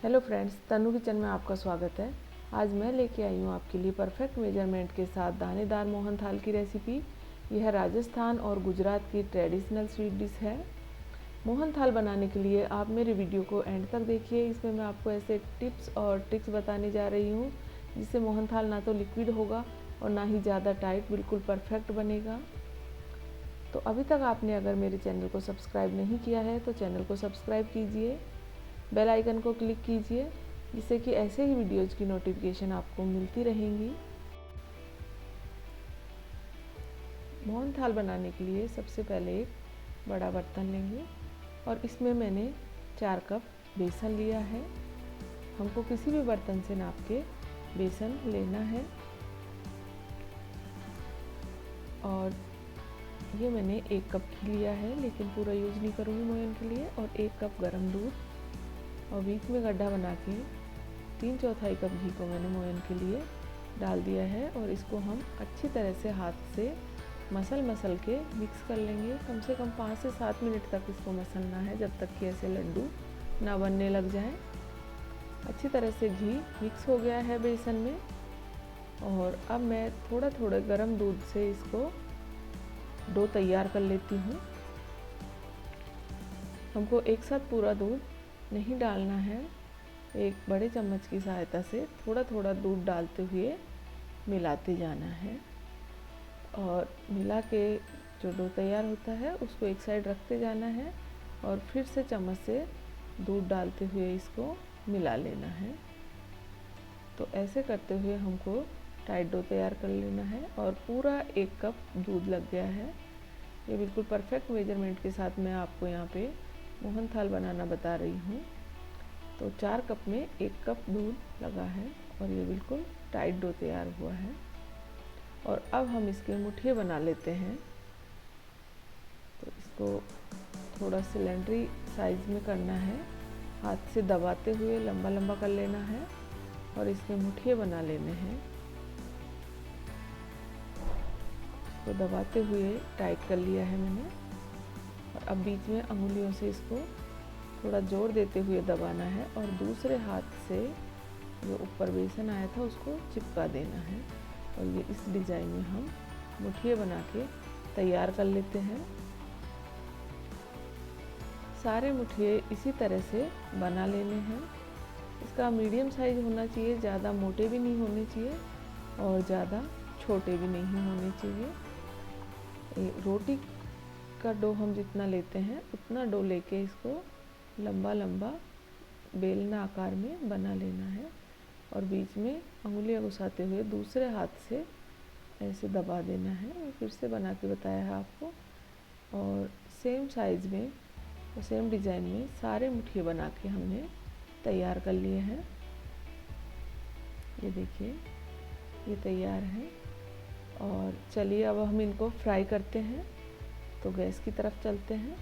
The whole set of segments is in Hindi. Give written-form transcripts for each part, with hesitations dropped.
हेलो फ्रेंड्स, तनु किचन में आपका स्वागत है। आज मैं लेके आई हूँ आपके लिए परफेक्ट मेजरमेंट के साथ दानेदार मोहन थाल की रेसिपी। यह राजस्थान और गुजरात की ट्रेडिशनल स्वीट डिश है। मोहन थाल बनाने के लिए आप मेरे वीडियो को एंड तक देखिए। इसमें मैं आपको ऐसे टिप्स और ट्रिक्स बताने जा रही हूँ जिससे मोहन थाल ना तो लिक्विड होगा और ना ही ज़्यादा टाइट, बिल्कुल परफेक्ट बनेगा। तो अभी तक आपने अगर मेरे चैनल को सब्सक्राइब नहीं किया है तो चैनल को सब्सक्राइब कीजिए, बेल आइकन को क्लिक कीजिए जिससे कि ऐसे ही वीडियोज़ की नोटिफिकेशन आपको मिलती रहेंगी। मोहन थाल बनाने के लिए सबसे पहले एक बड़ा बर्तन लेंगे और इसमें मैंने 4 कप बेसन लिया है। हमको किसी भी बर्तन से नाप के बेसन लेना है। और ये मैंने 1 कप घी लिया है, लेकिन पूरा यूज़ नहीं करूँगी मोहन के लिए। और 1 कप गर्म दूध और बीच में गड्ढा बना के 3/4 कप घी को मैंने मोयन के लिए डाल दिया है। और इसको हम अच्छी तरह से हाथ से मसल के मिक्स कर लेंगे। कम से कम 5 से 7 मिनट तक इसको मसलना है, जब तक कि ऐसे लड्डू ना बनने लग जाए। अच्छी तरह से घी मिक्स हो गया है बेसन में। और अब मैं थोड़ा थोड़ा गर्म दूध से इसको डो तैयार कर लेती हूँ। हमको एक साथ पूरा दूध नहीं डालना है, एक बड़े चम्मच की सहायता से थोड़ा थोड़ा दूध डालते हुए मिलाते जाना है। और मिला के जो डो तैयार होता है उसको एक साइड रखते जाना है और फिर से चम्मच से दूध डालते हुए इसको मिला लेना है। तो ऐसे करते हुए हमको टाइट डो तैयार कर लेना है। और पूरा 1 कप दूध लग गया है। ये बिल्कुल परफेक्ट मेजरमेंट के साथ मैं आपको यहाँ पे मोहन थाल बनाना बता रही हूँ। तो 4 कप में 1 कप दूध लगा है और ये बिल्कुल टाइट डो तैयार हुआ है। और अब हम इसके मुठिए बना लेते हैं। तो इसको थोड़ा सिलेंडरी साइज में करना है, हाथ से दबाते हुए लंबा लंबा कर लेना है और इसके मुठिए बना लेने हैं। इसको दबाते हुए टाइट कर लिया है मैंने। और अब बीच में अंगुलियों से इसको थोड़ा जोर देते हुए दबाना है और दूसरे हाथ से जो ऊपर बेसन आया था उसको चिपका देना है। और ये इस डिज़ाइन में हम मुठिए बना के तैयार कर लेते हैं। सारे मुठिए इसी तरह से बना लेने हैं। इसका मीडियम साइज होना चाहिए, ज़्यादा मोटे भी नहीं होने चाहिए और ज़्यादा छोटे भी नहीं होने चाहिए। रोटी का डो हम जितना लेते हैं उतना डो लेके इसको लंबा लंबा बेलना आकार में बना लेना है। और बीच में अंगुलियां घुसाते हुए दूसरे हाथ से ऐसे दबा देना है। फिर से बना के बताया है आपको। और सेम साइज़ में और सेम डिज़ाइन में सारे मुठिए बना के हमने तैयार कर लिए हैं। ये देखिए, ये तैयार है। और चलिए अब हम इनको फ्राई करते हैं। तो गैस की तरफ चलते हैं।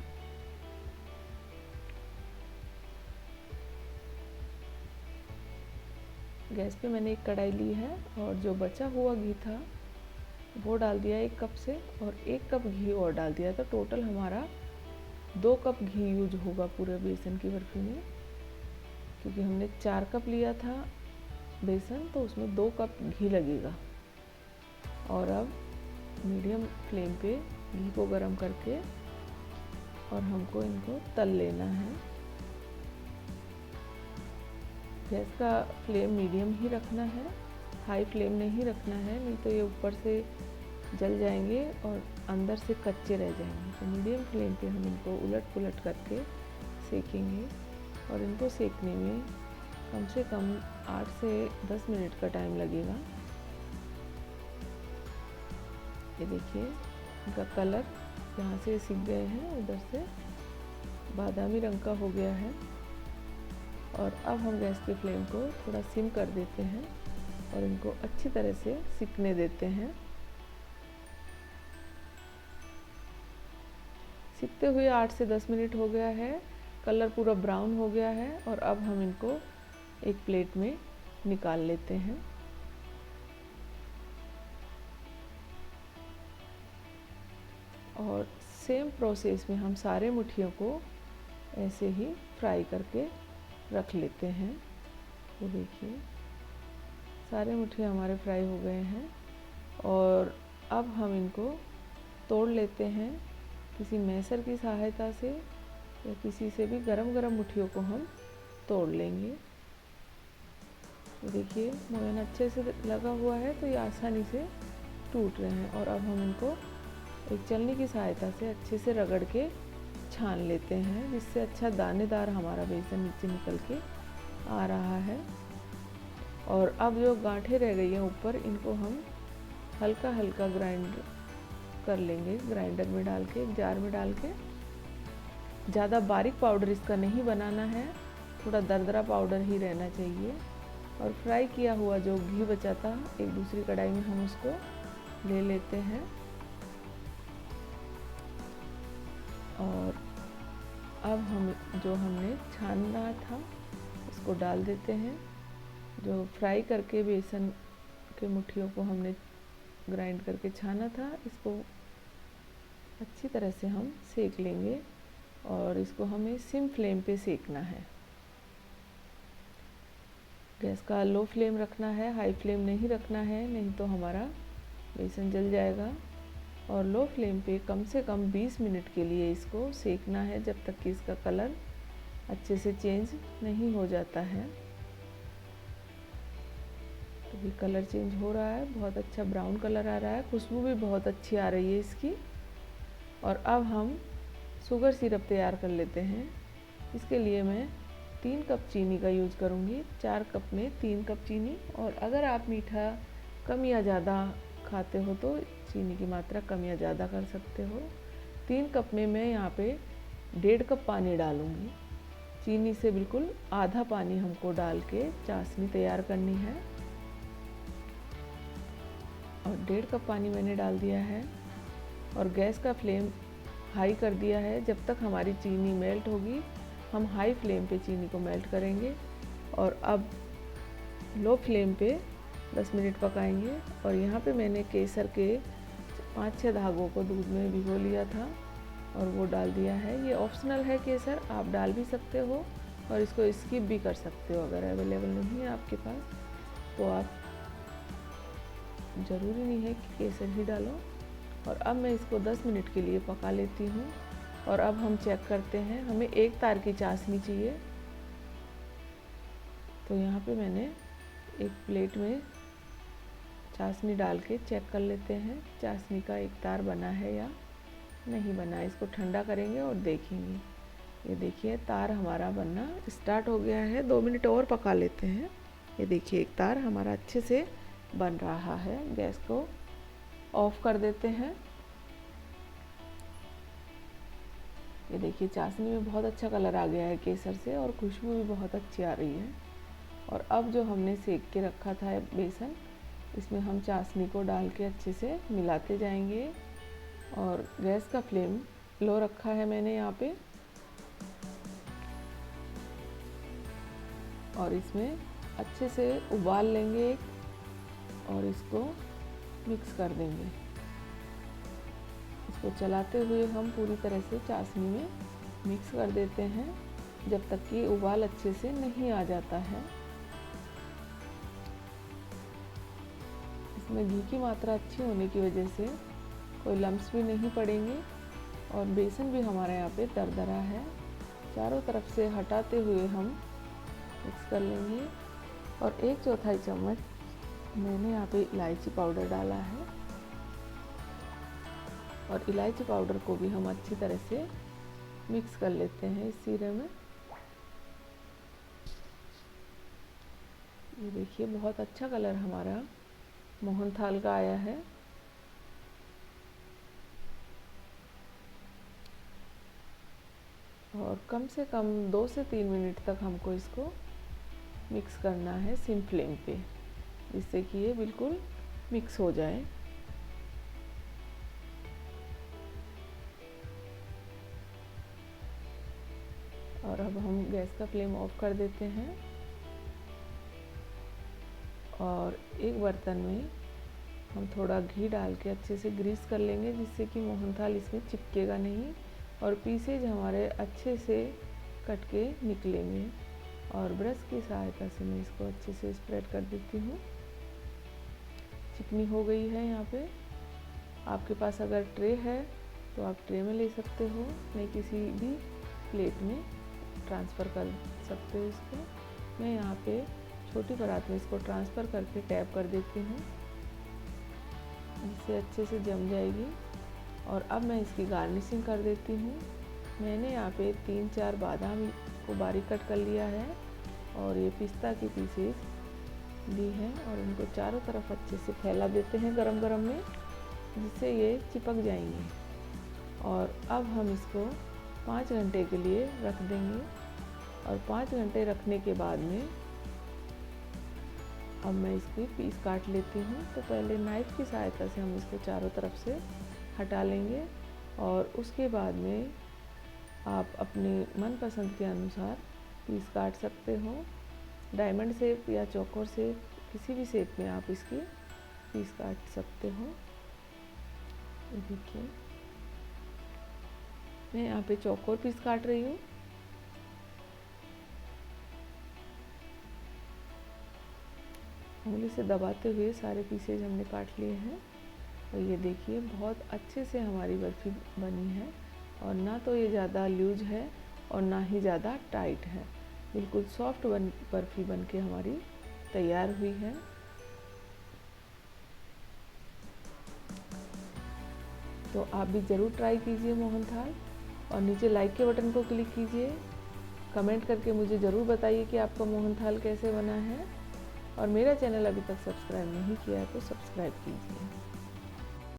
गैस पे मैंने एक कढ़ाई ली है और जो बचा हुआ घी था वो डाल दिया 1 कप से और 1 कप घी और डाल दिया। तो टोटल हमारा 2 कप घी यूज होगा पूरे बेसन की बर्फी में, क्योंकि हमने 4 कप लिया था बेसन तो उसमें 2 कप घी लगेगा। और अब मीडियम फ्लेम पे घी को गरम करके और हमको इनको तल लेना है। गैस का फ्लेम मीडियम ही रखना है, हाई फ्लेम नहीं रखना है, नहीं तो ये ऊपर से जल जाएंगे और अंदर से कच्चे रह जाएंगे। तो मीडियम फ्लेम पे हम इनको उलट पुलट करके सेकेंगे। और इनको सेकने में कम से कम 8 से 10 मिनट का टाइम लगेगा। ये देखिए, इनका कलर जहाँ से सिक गए हैं उधर से बादामी रंग का हो गया है। और अब हम गैस की फ्लेम को थोड़ा सिम कर देते हैं और इनको अच्छी तरह से सिकने देते हैं। सिकते हुए 8 से 10 मिनट हो गया है, कलर पूरा ब्राउन हो गया है। और अब हम इनको एक प्लेट में निकाल लेते हैं। और सेम प्रोसेस में हम सारे मुठियों को ऐसे ही फ्राई करके रख लेते हैं। तो देखिए सारे मुठिया हमारे फ्राई हो गए हैं और अब हम इनको तोड़ लेते हैं किसी मैसर की सहायता से या किसी से भी। गरम गरम मुठियों को हम तोड़ लेंगे। तो देखिए मोयन अच्छे से लगा हुआ है तो ये आसानी से टूट रहे हैं। और अब हम इनको एक चलनी की सहायता से अच्छे से रगड़ के छान लेते हैं, जिससे अच्छा दानेदार हमारा बेसन नीचे निकल के आ रहा है। और अब जो गांठें रह गई हैं ऊपर, इनको हम हल्का हल्का ग्राइंड कर लेंगे, ग्राइंडर में डाल के, एक जार में डाल के। ज़्यादा बारीक पाउडर इसका नहीं बनाना है, थोड़ा दरदरा पाउडर ही रहना चाहिए। और फ्राई किया हुआ जो घी बचा था एक दूसरी कढ़ाई में हम उसको ले लेते हैं और अब हम जो हमने छाना था उसको डाल देते हैं। जो फ्राई करके बेसन के मुठियों को हमने ग्राइंड करके छाना था, इसको अच्छी तरह से हम सेक लेंगे और इसको हमें सिम फ्लेम पे सेकना है। गैस का लो फ्लेम रखना है, हाई फ्लेम नहीं रखना है, नहीं तो हमारा बेसन जल जाएगा। और लो फ्लेम पे कम से कम 20 मिनट के लिए इसको सेकना है, जब तक कि इसका कलर अच्छे से चेंज नहीं हो जाता है। तो भी कलर चेंज हो रहा है, बहुत अच्छा ब्राउन कलर आ रहा है, खुशबू भी बहुत अच्छी आ रही है इसकी। और अब हम शुगर सिरप तैयार कर लेते हैं। इसके लिए मैं 3 कप चीनी का यूज़ करूँगी। 4 कप में 3 कप चीनी। और अगर आप मीठा कम या ज़्यादा खाते हो तो चीनी की मात्रा कम या ज़्यादा कर सकते हो। 3 कप में मैं यहाँ पे 1.5 कप पानी डालूँगी। चीनी से बिल्कुल आधा पानी हमको डाल के चाशनी तैयार करनी है। और 1.5 कप पानी मैंने डाल दिया है और गैस का फ्लेम हाई कर दिया है। जब तक हमारी चीनी मेल्ट होगी हम हाई फ्लेम पे चीनी को मेल्ट करेंगे। और अब लो फ्लेम पे 10 मिनट पकाएंगे। और यहाँ पे मैंने केसर के 5-6 धागों को दूध में भिगो लिया था और वो डाल दिया है। ये ऑप्शनल है केसर, आप डाल भी सकते हो और इसको स्किप भी कर सकते हो। अगर अवेलेबल नहीं है आपके पास तो आप, ज़रूरी नहीं है कि केसर ही डालो। और अब मैं इसको 10 मिनट के लिए पका लेती हूँ। और अब हम चेक करते हैं, हमें 1 तार की चाशनी चाहिए। तो यहाँ पे मैंने एक प्लेट में चाशनी डाल के चेक कर लेते हैं चाशनी का 1 तार बना है या नहीं बना है। इसको ठंडा करेंगे और देखेंगे। ये देखिए तार हमारा बनना स्टार्ट हो गया है। 2 मिनट और पका लेते हैं। ये देखिए 1 तार हमारा अच्छे से बन रहा है। गैस को ऑफ कर देते हैं। ये देखिए चाशनी में बहुत अच्छा कलर आ गया है केसर से और खुशबू भी बहुत अच्छी आ रही है। और अब जो हमने सेक के रखा था बेसन, इसमें हम चाशनी को डाल के अच्छे से मिलाते जाएंगे। और गैस का फ्लेम लो रखा है मैंने यहाँ पे। और इसमें अच्छे से उबाल लेंगे और इसको मिक्स कर देंगे। इसको चलाते हुए हम पूरी तरह से चाशनी में मिक्स कर देते हैं जब तक कि उबाल अच्छे से नहीं आ जाता है। इसमें घी की मात्रा अच्छी होने की वजह से कोई लम्स भी नहीं पड़ेंगे और बेसन भी हमारे यहाँ पे दरदरा है। चारों तरफ से हटाते हुए हम मिक्स कर लेंगे। और 1/4 चम्मच मैंने यहाँ पे इलायची पाउडर डाला है। और इलायची पाउडर को भी हम अच्छी तरह से मिक्स कर लेते हैं इस सीरे में। ये देखिए बहुत अच्छा कलर हमारा मोहनथाल का आया है। और कम से कम 2 से 3 मिनट तक हमको इसको मिक्स करना है सिम फ्लेम पे, जिससे कि ये बिल्कुल मिक्स हो जाए। और अब हम गैस का फ्लेम ऑफ कर देते हैं और एक बर्तन में हम थोड़ा घी डाल के अच्छे से ग्रीस कर लेंगे, जिससे कि मोहनथाल इसमें चिपकेगा नहीं और पीसेज हमारे अच्छे से कट के निकलेंगे। और ब्रश की सहायता से मैं इसको अच्छे से स्प्रेड कर देती हूँ। चिकनी हो गई है। यहाँ पे आपके पास अगर ट्रे है तो आप ट्रे में ले सकते हो, नहीं किसी भी प्लेट में ट्रांसफ़र कर सकते हो इसको। मैं यहाँ पे छोटी परात में इसको ट्रांसफ़र करके टैप कर देती हूँ, जिससे अच्छे से जम जाएगी। और अब मैं इसकी गार्निशिंग कर देती हूँ। मैंने यहाँ पे 3-4 बादाम को बारीक कट कर लिया है और ये पिस्ता की पीसेस ली हैं और इनको चारों तरफ अच्छे से फैला देते हैं गरम गरम में, जिससे ये चिपक जाएंगे। और अब हम इसको 5 घंटे के लिए रख देंगे। और 5 घंटे रखने के बाद में अब मैं इसकी पीस काट लेती हूँ। तो पहले नाइफ़ की सहायता से हम इसको चारों तरफ से हटा लेंगे और उसके बाद में आप अपने मनपसंद के अनुसार पीस काट सकते हो। डायमंड शेप या चौकोर शेप, किसी भी शेप में आप इसकी पीस काट सकते हो। ये देखिए मैं यहाँ पे चौकोर पीस काट रही हूँ। उंगली से दबाते हुए सारे पीसेज हमने काट लिए हैं। और ये देखिए बहुत अच्छे से हमारी बर्फ़ी बनी है और ना तो ये ज़्यादा लूज है और ना ही ज़्यादा टाइट है। बिल्कुल सॉफ्ट बर्फ़ी बन के हमारी तैयार हुई है। तो आप भी ज़रूर ट्राई कीजिए मोहनथाल, और नीचे लाइक के बटन को क्लिक कीजिए। कमेंट करके मुझे ज़रूर बताइए कि आपका मोहनथाल कैसे बना है। और मेरा चैनल अभी तक सब्सक्राइब नहीं किया है तो सब्सक्राइब कीजिए।